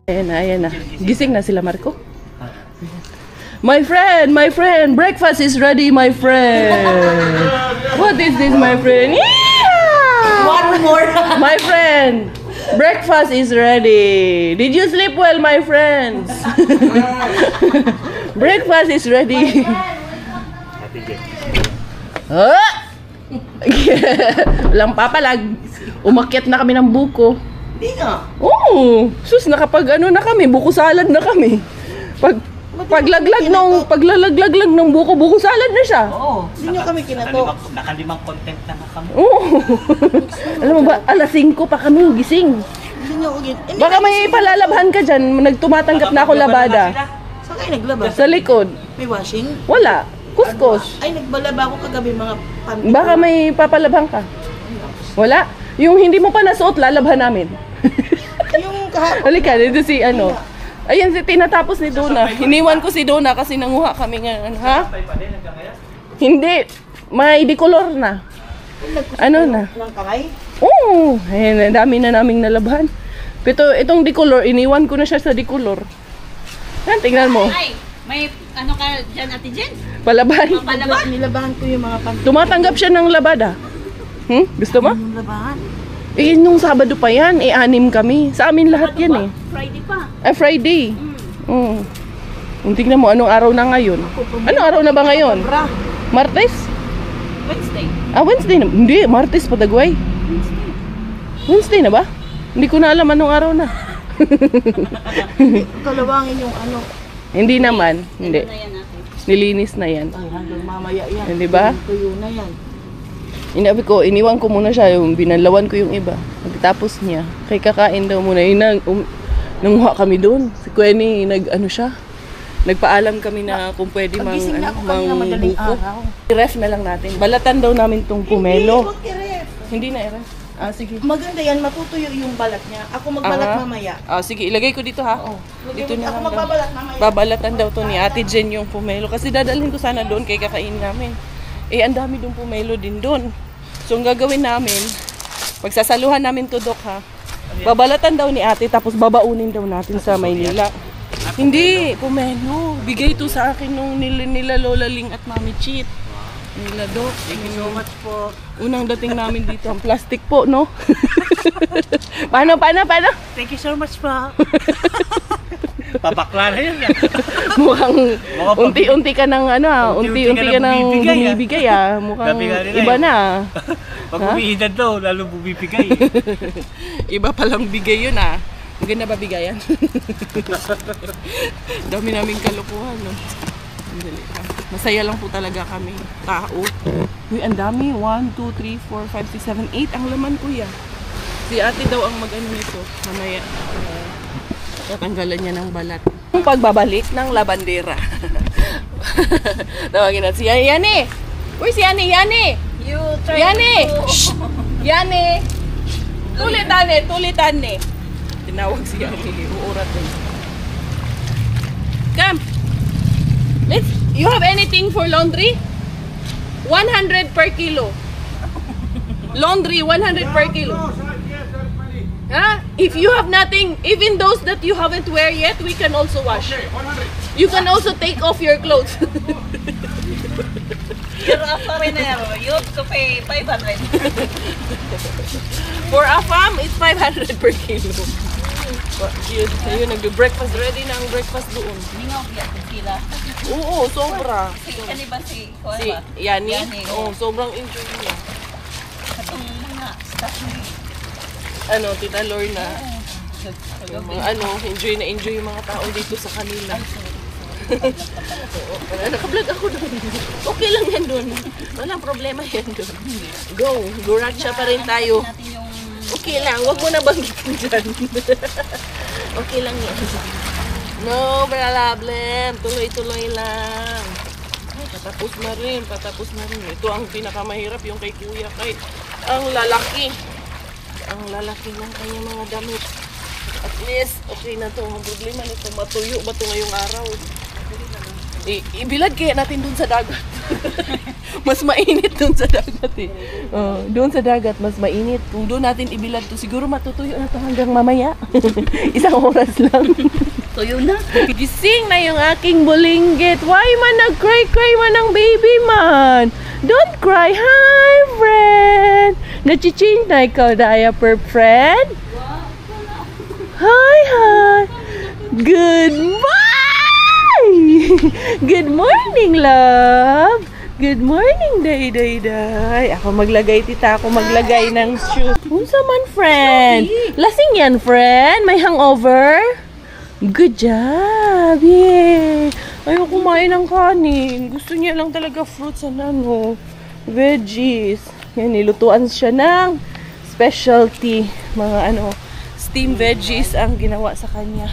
Ayan na. Gising na sila, Marco. My friend, breakfast is ready, my friend. What is this, my friend? Yeah! One more. My friend, breakfast is ready. Did you sleep well, my friends? Breakfast is ready. Walang papalag. Umakyat na kami ng buko. Hindi nga. Oo. Sus, nakapag ano na kami, buko salad na kami. Paglalaglag lang ng buko salad na siya. Oo. Hindi nyo kami kinatok. Nakalimang content na nga kami. Oo. Alam mo ba, alas 5 pa kami gising. Hindi nyo ugin. Baka may palalabhan ka dyan, nagtumatanggap na ako labada. Saan kayo naglaba? Sa likod. May washing? Wala. Kuskus. Ay, nagbalaba ako kagabi mga panty. Baka may papalabhan ka. Wala. Yung hindi mo pa nasuot, lalabhan namin. Yung kahapon. Halika, dito si ano. Ayan, tinatapos ni Dona. Hiniwan ko si Dona kasi nanguha kami nga. Ha? Hindi. May dikolor na. Ano na? Ng kamay? Oo. Ayan, dami na naming nalabhan. Pero itong dikolor, iniwan ko na siya sa dikolor. Yan, tingnan mo. Ay, may ano ka dyan, Ate Jen? Palaban. Palaban? Nilabahan ko yung mga panty. Tumatanggap siya ng labada. Gusto mo? Yung labahan. Eh, nung Sabado pa yan, 6 kami. Sa amin lahat yan eh. Friday pa. Friday. Oo. Tingnan mo, anong araw na ngayon? Anong araw na ba ngayon? Bra. Martes? Wednesday. Wednesday na. Hindi, Martes pa dagway. Wednesday na ba? Hindi ko na alam anong araw na. Kalawangin yung ano. Hindi naman. Hindi. Ano na yan natin? Nilinis na yan. Ay, hanggang mamaya yan. Hindi ba? Tuyo na yan. Inabi ko, iniwan ko muna siya, yung binalawan ko yung iba. Pagkatapos niya, kay kakain daw muna. Nanguha kami doon. Si Quenny, nagpaalam kami na kung pwede Pagising na ako kanina madaling buko. araw. I-ref na lang natin. Balatan daw namin tong pomelo. Huwag i-ref. Hindi na i-ref. Sige. Maganda yan, matutuyo yung balat niya. Ako magbalat mamaya. Sige, ilagay ko dito ha. Dito na Ako lang daw. magbabalat mamaya. Babalatan daw to ni Ate Jen yung pomelo. Kasi dadalhin ko sana doon kay kakain namin. Ang dami dong pomelo din doon. So, ang gagawin namin, pagsasaluhan namin to, Dok, ha? Babalatan daw ni ate, tapos babaunin daw natin sa Maynila. Hindi, pomelo. Bigay to sa akin nung nila Lola Ling at Mami Chit. Nila, Dok. Thank you so much po. Unang dating namin dito, ang plastic po, no? Paano? Thank you so much po. Pabakla na yun. Mukhang unti-unti ka ng unti-unti ka ng bumibigay Mukhang iba na. Pag umiidad daw, lalo bumibigay. Iba palang bigay yun Maganda ba bigayan? Dami naming kalokohan, no? Masaya lang po talaga kami. Tao. Uy, ang dami. 1, 2, 3, 4, 5, 6, 7, 8. Ang laman, kuya. Si ate daw ang mag-ano nito. Mamaya. Tatanggalan niya ng balat. Yung pagbabalik ng labandera. Tawagin natin si Yani. Uy, si Yani. You try Yani! to... Shh! Yani! Tulitan ni. Tinawag si Yani. Uurat din. Come! You have anything for laundry? 100 per kilo. Laundry, 100 per kilo. If you have nothing, even those that you haven't wear yet, we can also wash. Okay, 100. You can also take off your clothes. You're a foreigner. You have to pay 500. For a farm, it's 500 per kilo. Yun, nag-breakfast. Ready na ang breakfast doon. Hindi nga upiyak sila. Oo, sobra. Ano ba si Yani? Oo, sobrang enjoy niya. Katong mga staff niya. Tita Lorna. Enjoy na enjoy yung mga tao dito sa kanila. Naka-vlog ako doon. Okay lang yan doon. Walang problema yan doon. Go. Guracha pa rin tayo. Okay lang. Huwag mo na banggitin dyan. Okay lang yan. No problem. Tuloy-tuloy lang. Patapos na rin. Ito ang pinakamahirap yung kay Kuya. Kay ang lalaki. Ang lalaki ng kanyang mga damit. At least, okay na to. Ang problema nito, matuyo ba ito ngayong araw? Ibilad kaya natin dun sa dagat. Mas mainit dun sa dagat eh. Doon sa dagat, mas mainit. Kung doon natin ibilad to, siguro matutuyo na to hanggang mamaya. Isang oras lang. Tuyo na. Gising na yung aking bulinggit. Why man nag-cry-cry man ang baby man? Don't cry. Hi, friend. Nachi-change na ikaw diaper, friend? Hi, hi. Goodbye. Good morning, love. Good morning, day. Ako maglagay, tita. Ako maglagay ng shoe. Unsa man, friend? Lasing yan, friend. May hangover? Good job. Yay. Ayaw kumain ng kanin. Gusto niya lang talaga fruits and veggies. Yan, nilutuan siya ng specialty. Mga steam veggies ang ginawa sa kanya.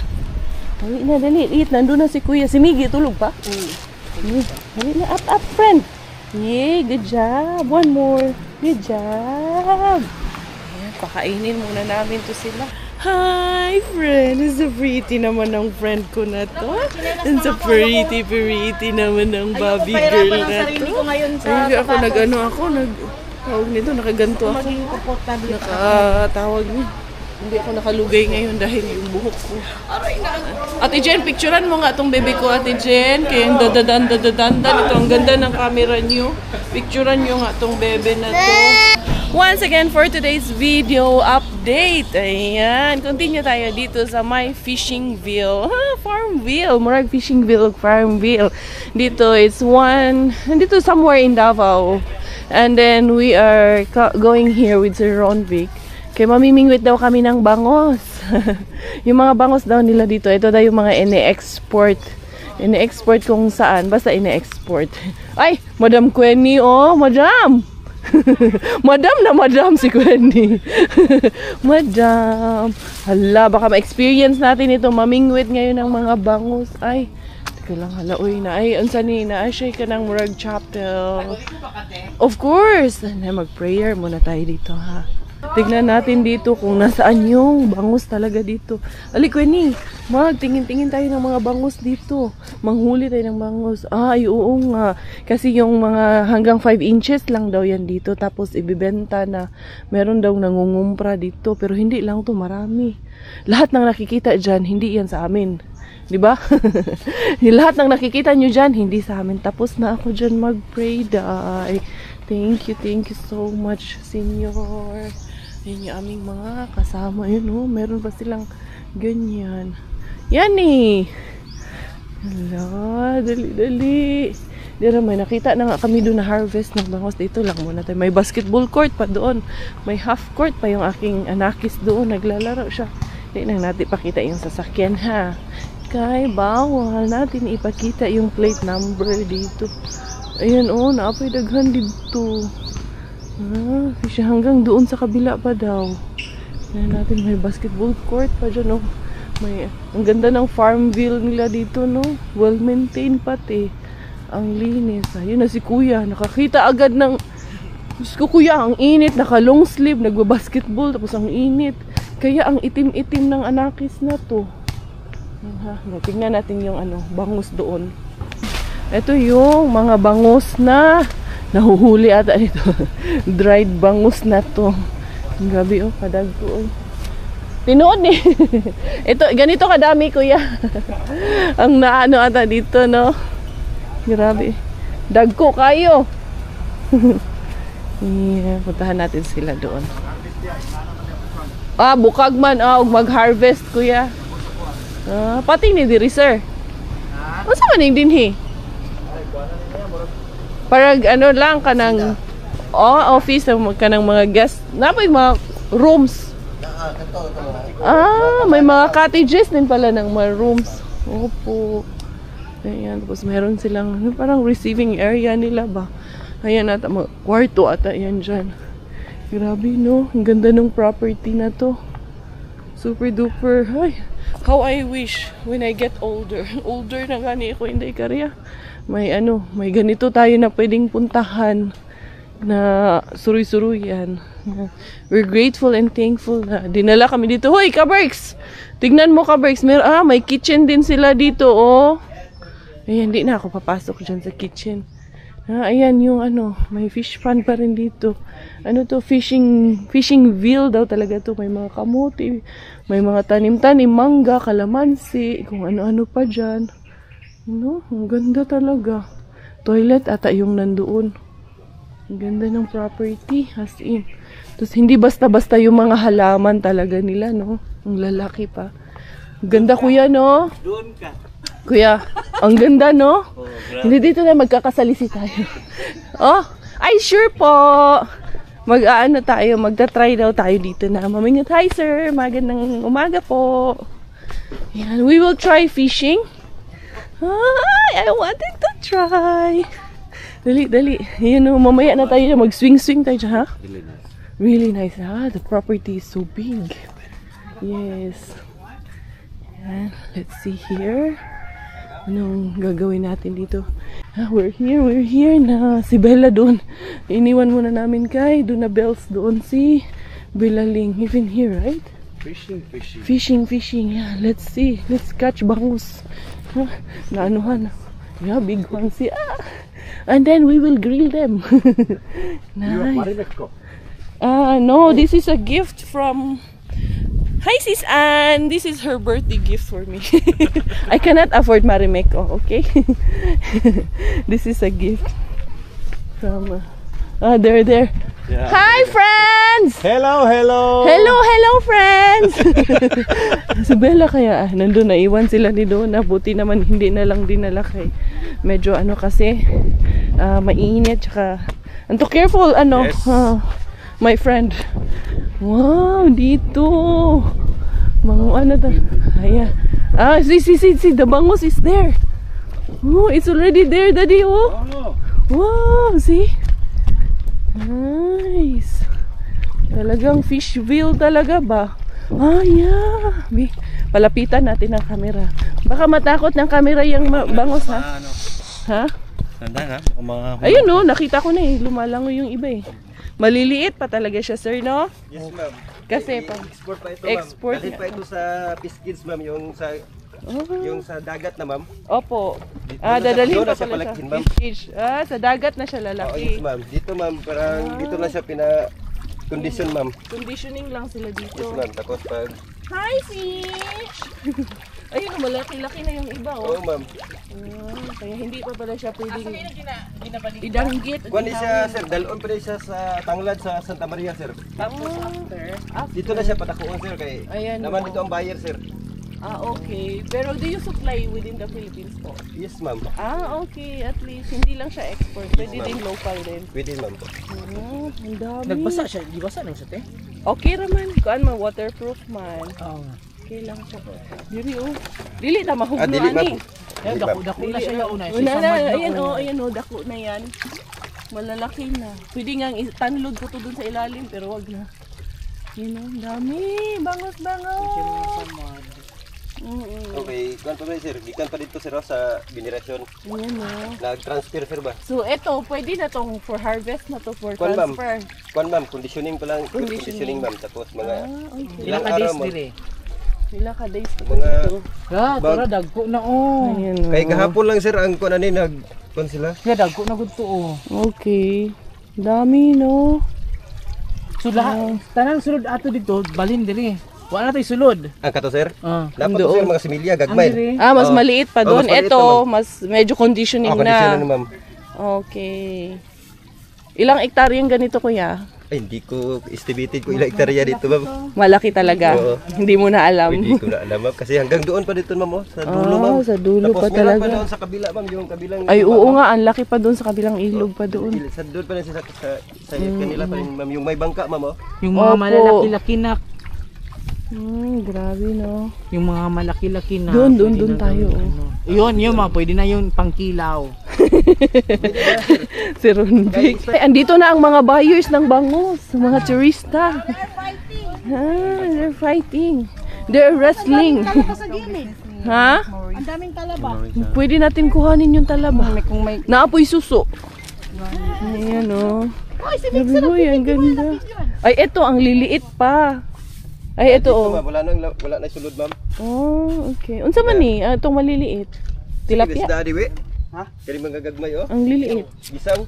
Dali na, dali. Eat. Nandun na si Kuya. Si Miggy, tulog pa? Dali na. Up, friend. Yay, good job. One more. Good job. Ayan, pakainin muna namin to sila. Hi, friend. It's so pretty naman ng friend ko na to. And so pretty naman ng Bobby girl na to. Hindi ako tawag nito, nakaganto ako. Maging komportable. Tawag niya. Hindi ako nakalugay ngayon dahil yung buhok ko. Ate Jen, picturean mo nga itong baby ko, Ate Jen. Kaya yung dadadan. Ito, ang ganda ng camera niyo. Picturean nyo nga itong baby na to. Once again, for today's video update. Ayan, continue tayo dito sa my Fishingville. Farmville. Murag Fishingville, Farmville. Dito, dito somewhere in Davao. And then, we are going here with Sir Ron Vic. Kaya mamimingwit daw kami ng bangos. Yung mga bangos daw nila dito, ito daw yung mga ine-export. Ine-export kung saan, basta ine-export. Ay, Madam Quenny, Madam! Madam si Quenny. Madam. Hala, baka ma-experience natin ito, mamingwit ngayon ng mga bangos. Ay, teka lang, hala, unsa ni, siya ka ng Murag Chapel. Of course! Mag-prayer muna tayo dito, ha. Tignan natin dito kung nasaan yung bangus talaga dito. Ali, Quenny, tingin-tingin tayo ng mga bangus dito. Manghuli tayo ng bangus. Ay, oo nga. Kasi yung mga hanggang 5 inches lang daw yan dito. Tapos ibibenta na meron daw nangungumpra dito. Pero hindi lang to, marami. Lahat ng nakikita dyan, hindi yan sa amin. Diba? Lahat ng nakikita nyo dyan, hindi sa amin. Tapos na ako dyan mag-pray, day. Thank you so much, Senyor. Yan yung aming mga kasama. Yun, meron pa silang ganyan. Yan eh. Hala, dali. Dira, may nakita na nga kami doon na harvest ng bangos. Dito lang muna tayo. May basketball court pa doon. May half court pa yung aking anakis doon. Naglalaro siya. Hindi lang natin pakita yung sasakyan, ha. Kaya bawal natin ipakita yung plate number dito. Ayan, naapoy daghan dito. Kasi hanggang doon sa kabila pa daw. Ayan natin, may basketball court pa dyan, ang ganda ng Farmville nila dito, well maintained pati. Ang linis. Ayun na si Kuya, nakakita agad ng Diyos ko, Kuya, ang init, naka long sleeve, nagbabasketball, tapos ang init. Kaya ang itim-itim ng anakis na to. Tingnan natin yung bangus doon. Ito yung mga bangus na nahuhuli ata dito. Dried bangus na to. Grabe, kadagko. Tinood eh. Ito, ganito kadami, Kuya. Ang naano ata dito, no? Grabe. Dagko kayo. Yeah, puntahan natin sila doon. Bukag man. Mag-harvest, Kuya. Pati ni diri, sir. Ano sa maning dinhi? Parang lang kanang office kanang mga guest. Napoy mga rooms. May mga cottages din pala ng mga rooms. Opo. Ayan, tapos meron silang parang receiving area nila ba. Ayan ata, mga kwarto ata yan dyan. Grabe, no? Ang ganda ng property na to. Super duper. Ay, how I wish when I get older. Older na gani ako, hindi karya. May ganito tayo na pwedeng puntahan na suruy-suruyan. We're grateful and thankful na dinala kami dito. Hoy, Kaberks! Tignan mo, Kaberks. May kitchen din sila dito, Ayan, hindi na ako papasok dyan sa kitchen. Ayan yung ano, may fish pond pa rin dito. Ano to, fishingville daw talaga to. May mga kamuti, may mga tanim-tanim, mangga, kalamansi, kung ano-ano pa dyan. Ano, ang ganda talaga. Toilet ata yung nandoon. Ang ganda ng property, as in. Tapos hindi basta-basta yung mga halaman talaga nila, no? Ang lalaki pa. Ang ganda, kuya, no? Doon ka. Kuya, ang ganda, no? Oh, Hindi dito na magkakasalisi tayo. Oh, ay sure po. Mag-aano tayo, magta-try daw tayo dito na. Mamingat, hi sir, magandang umaga po. Yan, we will try fishing. Ay, I wanted to try. Dali, dali. Yan, oh, mamaya na tayo na mag-swing-swing tayo dyan, ha? Really nice. The property is so big. Yes. Yan, let's see here. Anong gagawin natin dito? We're here na. Si Bella doon. Iniwan muna namin kay. Doon na Bells doon. Si Bella Ling. Even here, right? Fishing. Yeah, let's see. Let's catch bangus. Naanuhan. Yeah, big ones. And then we will grill them. Nice. No, this is a gift from... Hi Sis Ann! This is her birthday gift for me. I cannot afford Marimekko, okay? This is a gift from... there. Yeah. Hi friends! Hello! Hello friends! Si Bella kaya, nandun na, iwan sila ni Donna. Buti naman hindi na lang dinala kay. Medyo ano kasi, mainit, tsaka... And to careful, ano, yes. My friend. Wow, dito. Mga ano ta? Ayan. See, the bangus is there. Oh, it's already there, Daddy. Oh. Wow, see? Nice. Talagang fishville talaga ba? Yeah. Palapitan natin ang camera. Baka matakot ng camera yung bangus, ha? Ha? Ayun, no, nakita ko na eh. Lumalangoy yung iba eh. Maliliit pa talaga siya, sir, no? Yes, ma'am. Kasi pa. Export pa ito, Export. ma'am. Dahil pa ito sa Piskins, ma'am. Yung sa dagat na, ma'am. Opo. Dito Dadalhin pa na siya pala palakin, sa ma'am. fish. Sa dagat na siya Oh, yes, lalaki. ma'am. Dito, ma'am. Parang dito na siya condition, ma'am. Conditioning lang sila dito. Yes, ma'am. Tapos pag... Hi, fish! Ayun, malaki-laki na yung iba, oh. Oo, ma'am. Kaya hindi pa pala siya pwedeng idanggit. Kuha ni siya, sir. Dalon pa rin siya sa Tanglad sa Santa Maria, sir. Tapos after. Dito na siya patakuan, sir. Kay Ayan, naman oh. dito ang buyer, sir. Okay. Pero do you supply within the Philippines po? Yes, ma'am. Okay. At least, hindi lang siya export. Pwede ma'am. din local din. Pwede, ma'am po. Ang dami. Nagbasa siya. Di basa nang sa te? Okay raman. Kuan man, waterproof man. Oo. Okay lang siya. Dili, oh. Dili na mahugno, Dili, ma'am. ani. Eh, dako na siya yung una. Ayan, dako na yan. Malalaki na. Pwede nga itanlod ko to dun sa ilalim, pero wag na. Yun o, dami. Bangus. Okay, kuhan pa ba, sir? Gikan pa dito, sir, sa generation. Ayan o. Nag-transfer, sir ba? So, eto, pwede na tong for harvest na to, for Kuwan, ma'am. transfer. Kuhan, ma'am. Conditioning pa lang. Conditioning. Conditioning, ma'am. Tapos mga... Okay. Ilang araw, ma'am. Pila ka days na Mga... dito. Tara, dagko na oh. Ayan o. Kaya kahapon lang, sir, ang kuhan ani kuhan sila. Kaya dagko na gud to oh. Okay. Dami, no? So lahat, tanang sulod ato dito, balin diri. Wala na tayo sulod. Ang kato, sir? Ah. Dapat to, sir, mga similya, gagmay. Mas maliit pa doon. mas maliit Ito, pa, ma'am. mas medyo conditioning Conditioning, na. ma'am. Okay. Ilang hektarya yung ganito, kuya? Ay, hindi ko estimated ko ilang hektarya dito, ma'am. Malaki talaga. Oo. Hindi mo na alam. Hindi ko na alam, ma'am. Kasi hanggang doon pa dito, ma'am, oh, sa dulo, ma'am. Sa dulo Tapos pa meron talaga. pa doon sa kabila, ma'am, yung kabilang... Ay, oo nga. Ang laki pa doon sa kabilang ilog pa doon. Sa doon pa rin sa kanila pa rin, ma'am. Yung may bangka, ma'am, oh. Yung mga Opo. malalaki-laki na, Grabe, no? yung mga malaki-laki na. Doon pwede na tayo. gawin, ano. Yun, mga pwede na yun pangkilaw. Si Ronvic. Ay, andito na ang mga buyers ng bangus. Mga turista. They're fighting. They're wrestling. Ha? Ang daming talaba. Pwede natin kuhanin yung talaba. Naapoy suso. Ayan, o. Sabi ang ganda. Ay, ito, ang liliit pa. Ay, ito, Dito, oh. ma'am, wala na sulod, ma'am. Okay. Unsa man ni? Itong maliliit. Tilapia. Isda di we. Ha? Kani mga gagmay oh. Ang liliit. Gisang.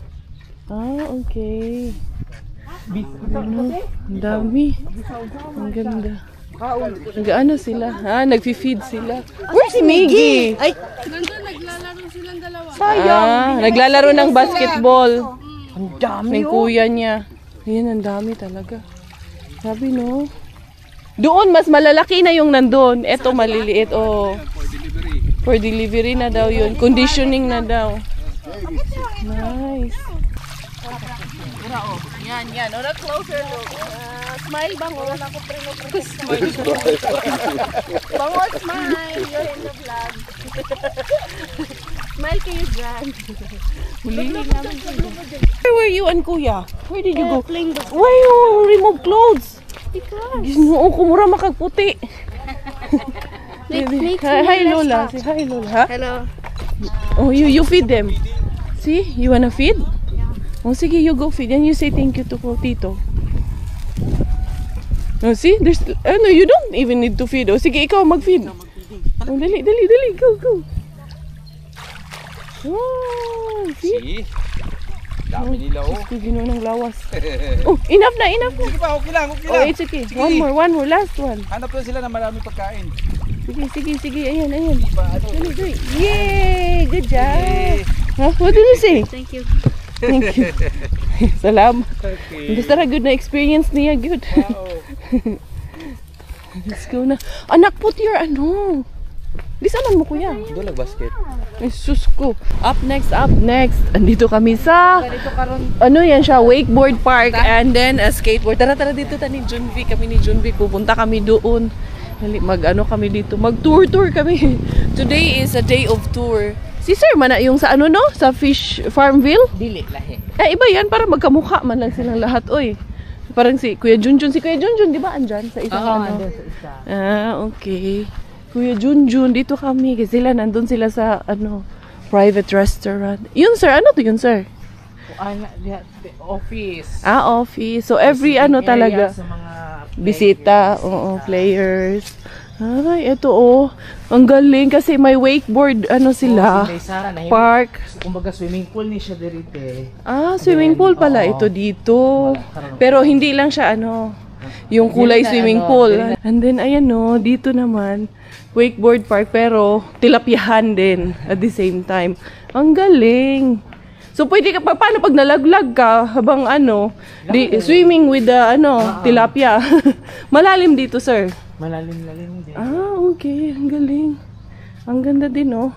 Ah, okay. Ano? Ang dami. Ang ganda. Nag-ano sila? Ha? Nag-feed sila. Where's si Miggy? Ay! Nandun, naglalaro silang dalawa. Ah, naglalaro ng basketball. Ang dami May kuya niya. Ayan, ang dami talaga. Sabi no. Doon, mas malalaki na yung nandun. Eto, maliliit. Oh. For delivery na daw yun. Conditioning na daw. Nice. Yan, yan. On a closer look. Smile bang? Wala ko smile. Bango, smile. You're in the vlog. Smile kayo dyan. Hulihin namin kayo. Where were you and Kuya? Where did you go? Why you remove clothes? Because. Ginoo ko mura makagputi. Hi Lola. Say hi Lola. Ha? Hello. Oh, you feed them. See? You wanna feed? Oh, sige, you go feed. And you say thank you to Tito. Oh, see? There's, no, you don't even need to feed. Oh, sige, ikaw mag-feed. Oh, dali. Go. Oh, see? Dami nila oh. Gusto ginawa ng lawas. Oh, enough na. Sige pa, okay lang. Oh, it's okay. One more, last one. Hanap lang sila na maraming pagkain. Sige. Ayan. Dali. Yay! Good job. Huh? What did you say? Thank you. Thank you. Salamat. Okay. Basta ra good na experience niya, good. Wow. Let's go na. Anak, put your ano. Di saan mo kuya? Doon basket. Ay, sus ko. Up next. Andito kami sa, ano yan siya, wakeboard park and then a skateboard. Tara dito ta ni Junvi. Kami ni Junvi, pupunta kami doon. Mag-ano kami dito. Mag-tour kami. Today is a day of tour. Si Sir, mana yung sa ano no? Sa Fish Farmville? Dili, lahi. Iba yan, para magkamukha man lang silang lahat, oy. Parang si Kuya Junjun, di ba andyan? Sa isang ano? Ah, okay. Kuya Junjun, dito kami. Kasi sila, nandun sila sa, ano, private restaurant. Yun, Sir, ano to yun, Sir? Office. Ah, office. So, every ano talaga. Sa mga Bisita, oo, players. Ay, eto oh. Ang galing kasi may wakeboard, ano sila, park. Kumbaga swimming pool ni siya dirite. Ah, swimming pool pala ito dito. Pero hindi lang siya ano, yung kulay swimming pool. And then ayan no, dito naman wakeboard park pero tilapyahan din at the same time. Ang galing. So pwede ka paano pag nalaglag ka habang ano, swimming with the ano, tilapia. Malalim dito, sir. Malalim din. Ah, okay. Ang galing. Ang ganda din, oh.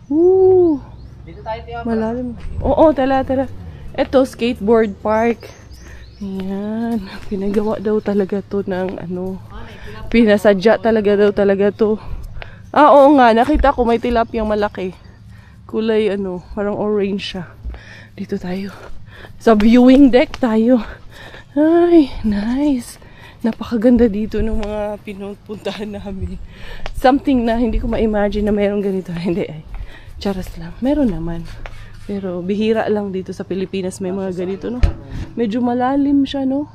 Woo! Dito tayo tiyo. Malalim. Oo, tala. Ito, skateboard park. Ayan. Pinagawa daw talaga to ng ano. Pinasadya talaga to. Ah, oo nga. Nakita ko may tilapiyang malaki. Kulay ano, parang orange siya. Dito tayo. Sa viewing deck tayo. Ay, nice. Napakaganda dito ng mga pinupuntahan namin. Something na hindi ko ma-imagine na mayroong ganito. Hindi ay. Charas lang. Meron naman. Pero bihira lang dito sa Pilipinas may mga ganito, no? Medyo malalim siya, no?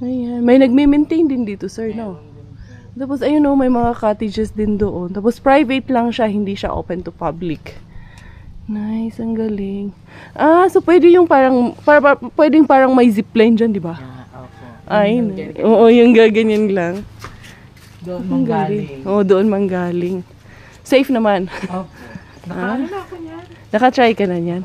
Ayan. May nagme-maintain din dito, sir, no? Tapos, ayun, no? May mga cottages din doon. Tapos, private lang siya. Hindi siya open to public. Nice. Ang galing. Ah, so pwede yung parang, pwedeng parang may zipline dyan, di ba? Ay, oo, yung gaganyan lang. Doon manggaling. Oo, doon manggaling. Safe naman. Oh. Nakala na ako niyan. Nakatry ka na yan?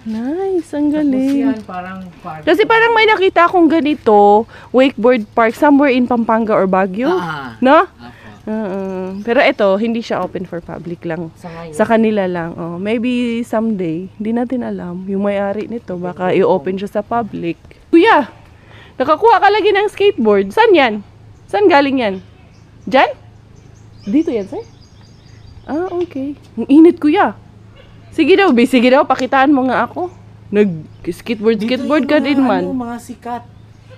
Nice, ang galing. Yan, parang park. Kasi parang may nakita akong ganito, wakeboard park, somewhere in Pampanga or Baguio. No? Pero ito, hindi siya open for public lang. Sa kanila lang. Oh, maybe someday, hindi natin alam. Yung may-ari nito, baka i-open siya sa public. Kuya! Nakakuha ka lagi ng skateboard. Saan yan? Saan galing yan? Diyan? Dito yan, sir? Ah, okay. Ang init, kuya. Sige daw, pakitaan mo nga ako. Nag-skateboard ka din man. Ano, mga sikat.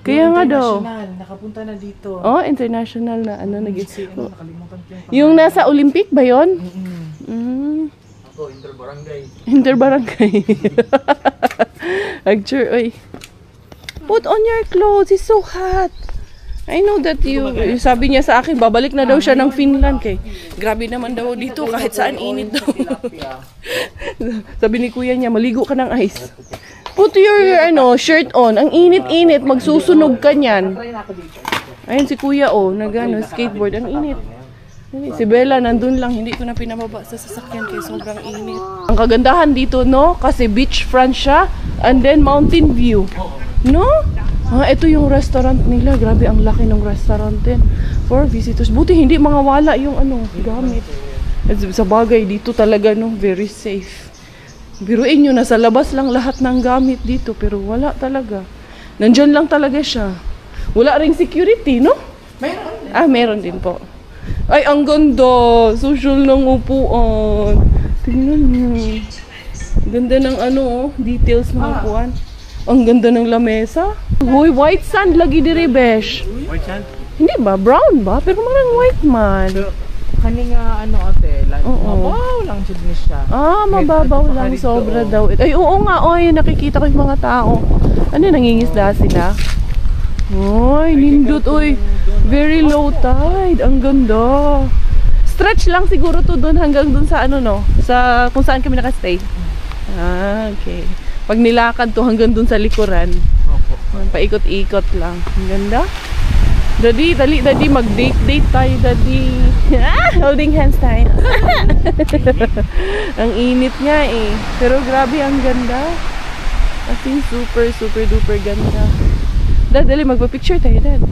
Kaya nga daw. Nakapunta na dito. Oh, international na ano. Nakalimutan ko Yung nasa Olympic ba yun? Ako, interbarangay. Interbarangay. Actually, oy. Put on your clothes. It's so hot. I know that sabi niya sa akin, babalik na daw siya ng Finland kay. Grabe naman daw dito, kahit saan init daw. Sabi ni kuya niya, maligo ka ng ice. Put your shirt on. Ang init-init, magsusunog ka niyan. Ayun si kuya, skateboard. Ang init. Si Bella, nandun lang. Hindi ko na pinababa sa sasakyan kay sobrang init. Ang kagandahan dito, no? Kasi beachfront siya. And then mountain view. No? Ito yung restaurant nila. Grabe, ang laki ng restaurant din. For visitors. Buti hindi mga wala yung gamit. At sa bagay, dito talaga, no? Very safe. Biruin nyo, nasa labas lang lahat ng gamit dito. Pero wala talaga. Nandyan lang talaga siya. Wala ring security, no? Meron. Meron din po. Ay, ang ganda. Social ng upuan. Tingnan nyo. Ganda ng details ng upuan. Ang ganda ng lamesa. Uy, white sand lagi diri, besh. White sand? Hindi ba? Brown ba? Pero marang white man. Kani nga ate, mababaw lang siya. Mababaw lang. Sobra daw. Ay, oo nga. Nakikita ko yung mga tao. Nangingisda sila? Uy, nindot. Uy, very low tide. Ang ganda. Stretch lang siguro to doon hanggang doon sa sa kung saan kami nakastay. Okay. Pag nilakad to hanggang dun sa likuran. Paikot-ikot lang. Ang ganda. Daddy, mag-date tayo, daddy. Holding hands tayo. Ang init nga eh. Pero grabe, ang ganda. As in, super duper ganda. Dali, magpa-picture tayo, dad.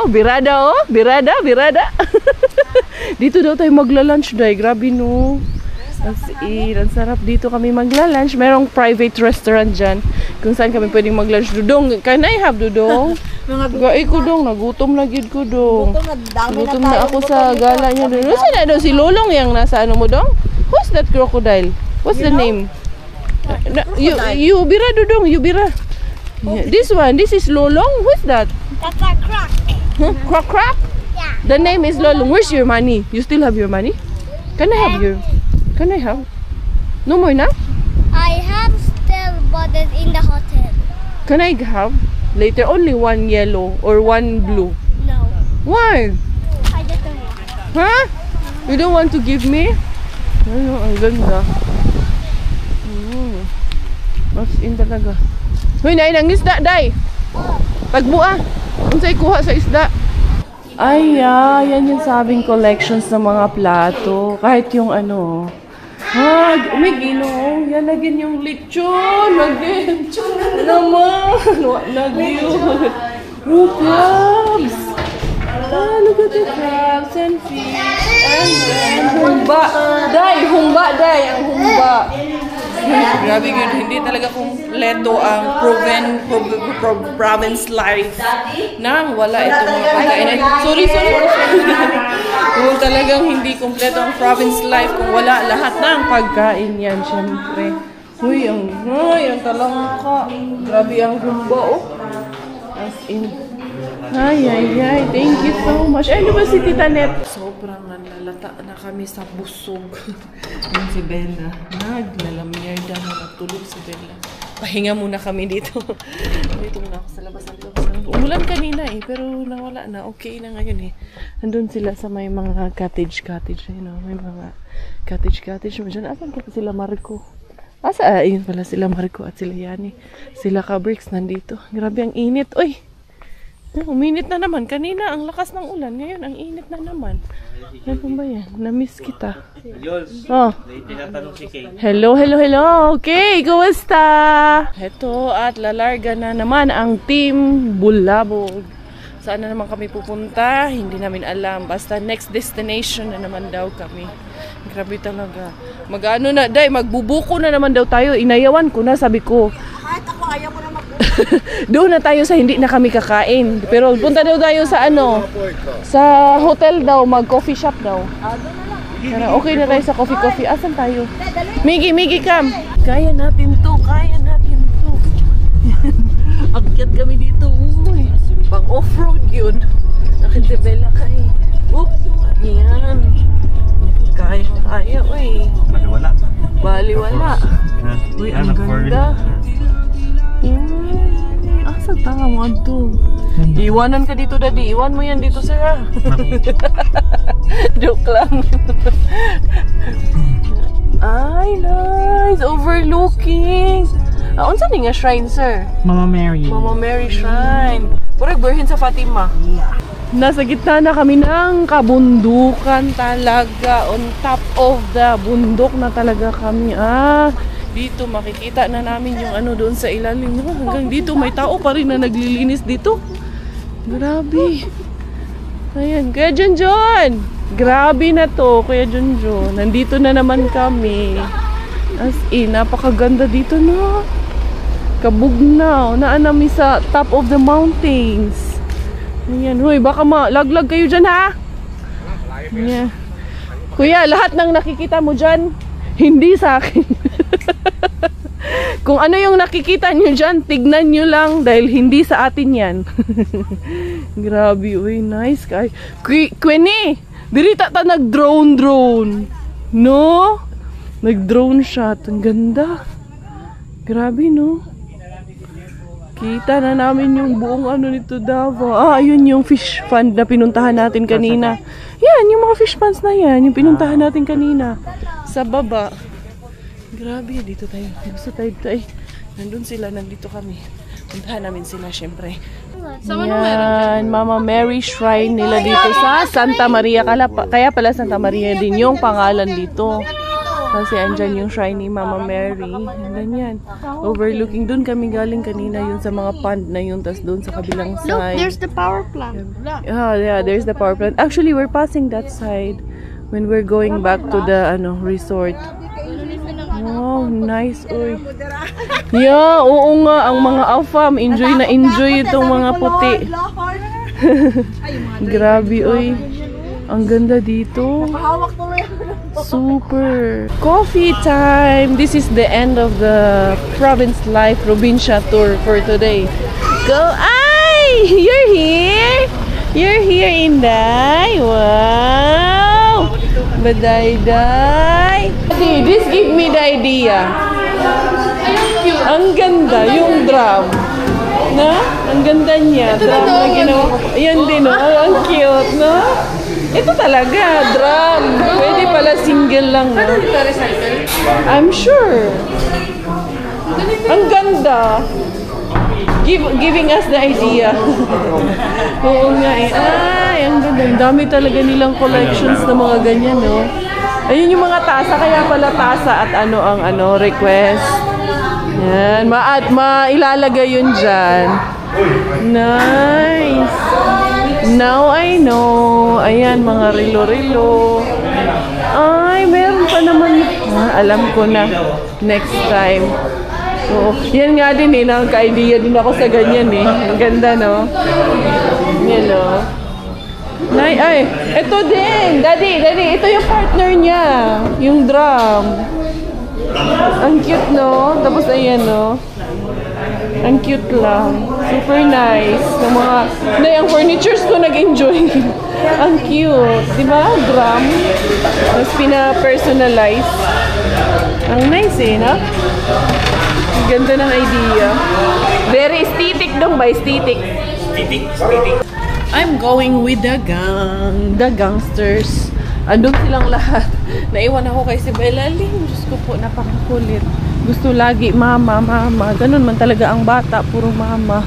Birada, birada. Dito daw tayo magla-lunch, day. Grabe, no? As in, ang sarap dito kami magla-lunch. Merong private restaurant dyan kung saan kami pwedeng mag-lunch. Dudong, can I have dudong? Gai ko dong, nagutom na gid ko dong. Gutom na ako sa gala niya dong. Saan na daw si Lolong yang nasa mo dong? Who's that crocodile? What's the name? You bira dudong, you bira. This one, this is Lolong. Who's that? That's a croc. Croc? Yeah. The name is Lolong. Where's your money? You still have your money? Can I have your... Can I have? No more na? I have still, but it's in the hotel. Can I have? Later, only one yellow or one blue. No. Why? I just don't want. Huh? You don't want to give me? Ang ganda. What's in talaga? Hoy, nain ang isda, day! Tagbua! Kung sa'y kuha sa isda. Ay, yan yung sabing collections ng mga plato. Kahit yung may ginoo. Yan, lagyan yung lechon. Lagyan. Naman. Lagyan. Crabs. Look at the crabs and fish. And then, humba. Humba. Ang humba. Grabe yun. Hindi talaga kumpleto ang province life. Nang wala itong mga pagkain. Sorry. Kung talagang hindi kumpleto ang province life, kung wala lahat ng pagkain yan, syempre. Uy, ang talangka. Grabe ang humba, As in. Ay. Thank you so much. Ano ba si Tita Net? Sobrang nalalata na kami sa busog. Yung si Bella. Naglalamyerda na natulog si Bella. Pahinga muna kami dito. Dito muna ako sa labas. Umulan kanina pero nawala na. Okay na ngayon Nandun sila sa may mga cottage. May mga cottage. Diyan, asan ka sila Marco? Ayun pala sila Marco at sila Yani. Sila Kabricks nandito. Grabe ang init. Uy! Uminit na naman. Kanina ang lakas ng ulan. Ngayon ang init na naman. Ano ba yan? Na-miss kita. Hello. Okay, kumusta? Heto at lalarga na naman ang team Bulabog. Saan na naman kami pupunta? Hindi namin alam. Basta next destination na naman daw kami. Grabe talaga. Mag-ano na, magbubuko na naman daw tayo. Inayawan ko na, sabi ko. Kahit ako ayaw ko na magbubuko. Doon na tayo sa hindi na kami kakain. Pero punta daw tayo sa sa hotel daw, mag-coffee shop daw. Okay na tayo sa coffee. Asan tayo? Migi, come. Kaya natin to. Akyat kami dito. Pang off-road yun. Nakitibela kayo. Yan. Kaya, Baliwala. Uy, ang ganda. Asa tama mo ito? Iwanan ka dito, Daddy. Iwan mo yan dito, sir. Ha? Joke lang. Ay, nice. Overlooking. Unsa ni nga shrine, sir? Mama Mary. Mama Mary Shrine. Purag Birhen sa Fatima. Nasa gitna na kami ng kabundukan talaga. On top of the bundok na talaga kami. Dito makikita na namin yung ano doon sa ilalim. Hanggang dito may tao pa rin na naglilinis dito. Grabe. Ayan, Kuya Junjun. Grabe na to, Kuya Junjun. Nandito na naman kami. As in, napakaganda dito na. Kabugnaw. Naanami sa top of the mountains. Ayan, huy, baka malaglag kayo dyan, ha? Ayan. Kuya, lahat ng nakikita mo dyan, hindi sa akin. Kung ano yung nakikita nyo dyan, tignan nyo lang dahil hindi sa atin yan. Grabe, uy, nice guy. Queenie, diri ta nag-drone. No? Nag-drone shot. Ang ganda. Grabe, no? Kita na namin yung buong ano nito, Davao. Ayun yung fish pond na pinuntahan natin kanina. Yan, yung mga fish ponds na yan. Yung pinuntahan natin kanina. Sa baba. Grabe, dito tayo. Gusto tayo dito. Nandun sila, nandito kami. Puntahan namin sila, syempre. Yan, Mama Mary Shrine nila dito sa Santa Maria. Kaya pala Santa Maria din yung pangalan dito. Kasi andyan yung shrine ni Mama Mary. Ganyan. Overlooking. Doon kami galing kanina yun sa mga pond na yun. Tapos doon sa kabilang side. Look, there's the power plant. Yeah, there's the power plant. Actually, we're passing that side when we're going back to the resort. Wow, nice. Uy. Yeah, oo nga. Ang mga AFAM, enjoy na enjoy itong mga puti. Grabe, uy. Ang ganda dito. Super. Coffee time. This is the end of the Province Life Provincia tour for today. Go! Ay! You're here? You're here, Inday? Wow! Badayday. This give me the idea. Ang ganda, yung drum. Na? Ang ganda niya. Drum na ginawa ko. Ayan din, no? Ang cute, no? Ito talaga, drum. Pwede pala single lang, no? I'm sure. Ang ganda. Giving us the idea. Oo nga eh. Ay, ang ganda. Ang dami talaga nilang collections na mga ganyan, no? Ayun yung mga tasa. Kaya pala tasa at ano ang request. Yan. Mailalagay yun dyan. Nice. Now I know. Ayan, mga rilo-rilo. Ay, meron pa naman. Alam ko na. Next time. Oo. Yan nga din eh. Nakaka-idea din ako sa ganyan eh. Ang ganda, no? Yan, no? Ay, ito din. Daddy, ito yung partner niya. Yung drum. Ang cute, no? Tapos ayan, no? Ang cute lang. Super nice. Ang furnitures ko nag-enjoy. Ang cute. Diba? Drum. Tapos pina-personalize. Ang nice eh, no? Ang ganda ng idea. Very aesthetic dong ba? Aesthetic. I'm going with the gang. The gangsters. Andun silang lahat. Naiwan ako kay si Bella Ling. Diyos ko po, napakakulit. Gusto lagi, mama. Ganun man talaga ang bata. Puro mama.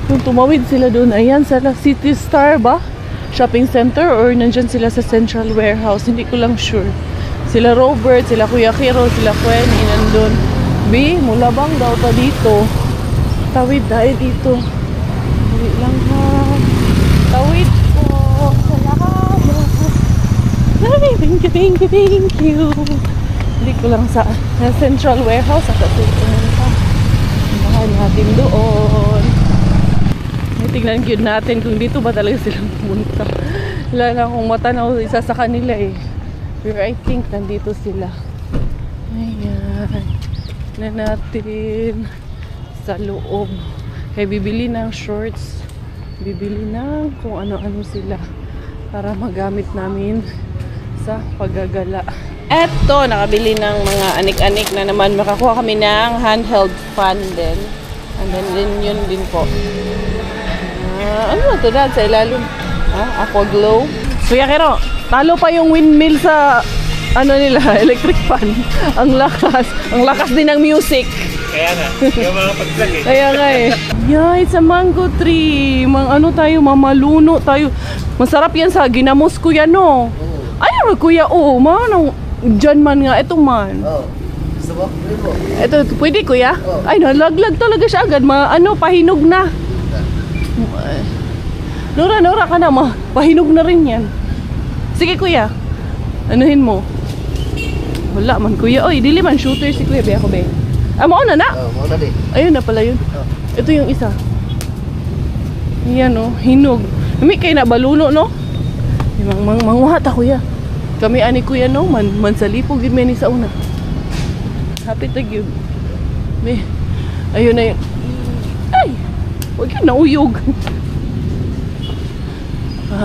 Kung tumawid sila doon, ayan, sa City Star ba? Shopping center? Or nandyan sila sa Central Warehouse? Hindi ko lang sure. Sila Robert, sila Kuya Kiro, sila Quenny, nandun. B, mulabang daw pa dito. Tawid dahil dito. Tawid lang ha. Tawid po. Salamat. Thank you. Hindi ko lang sa Central Warehouse. At pumunta. Bahan natin doon. Tingnan cute natin kung dito ba talaga silang pumunta. Wala na akong matanaw isa sa kanila eh. Pero I think nandito sila. Ayan. Na natin sa loob. Kaya bibili ng shorts. Bibili ng kung ano-ano sila. Para magamit namin sa paggagala. Eto, nakabili ng mga anik-anik na naman. Makakuha kami ng handheld fan din. And then yun din po. Ano na to dad sa ilalim? Aqua glow. Kuya Kero, talo pa yung windmill sa ano nila, electric fan. Ang lakas din ng music. Kaya na, yung mga pag-vlog eh. Kaya nga eh. Yeah, it's a mango tree. Ano tayo, mamaluno tayo. Masarap yan sa ginamos kuya, no? Ay, kuya, manong dyan man nga, ito man. Gusto mo? Ito, pwede kuya? Ay, nalaglag talaga siya agad. Pahinog na. Nora ka na, pahinog na rin yan. Sige kuya, anuhin mo. Wala man kuya. Oy, dili man shooter si kuya. Biya ko ba? Mauna na? Mauna din. Ayun na pala yun. Ito yung isa. Yan o, hinog. May kayo na baluno, no? Manguhat ako kuya. Kami ani kuya, no? Mansalipog yun may ni sa una. Happy tag yun. Ayun na yun. Ay! Huwag yun, nauyog.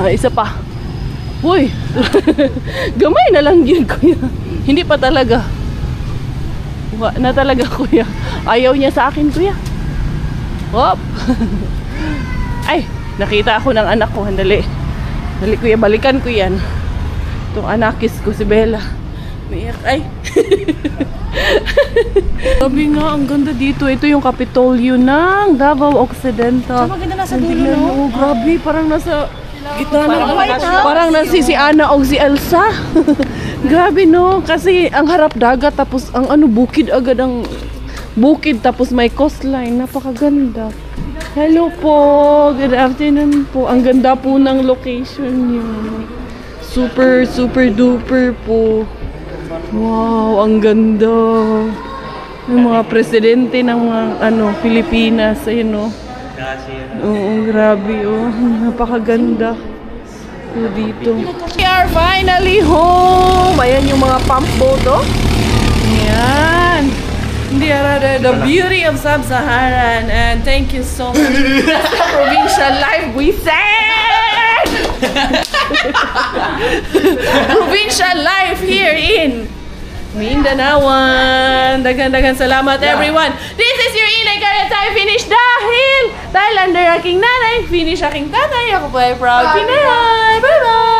Isa pa. Uy! Gamay na lang yun, kuya. Hindi pa talaga. Wala na talaga, kuya. Ayaw niya sa akin, kuya. Hop! Ay! Nakita ako ng anak ko. Handali. Dali, kuya. Balikan ko yan. Itong anakis ko, si Bella. Ay! Sabi nga, ang ganda dito. Ito yung Kapitolyo ng Davao Occidental. Maganda nasa dulo, no? Oh, grabe. Parang nasa gitna ng parang nasi si Anna o si Elsa. Grabe, no? Kasi ang harap dagat tapos ang bukid agad ang bukid tapos may coastline. Napakaganda. Hello po. Good afternoon po. Ang ganda po ng location niyo. Super, super duper po. Wow, ang ganda. Yung mga presidente ng mga Pilipinas, ayun, no? Oo, grabe, oh. Napakaganda po dito. We are finally home! Ayan yung mga pump boat, oh. Ayan. The beauty of Sub-Saharan. And thank you so much. Provincial life, we said! Provincial life here in Mindanawan. Dagan salamat everyone. This is your Inay Karatay. Finish dahil under aking nanay, finish aking tatay. Ako po ay proud Pinay. Bye bye.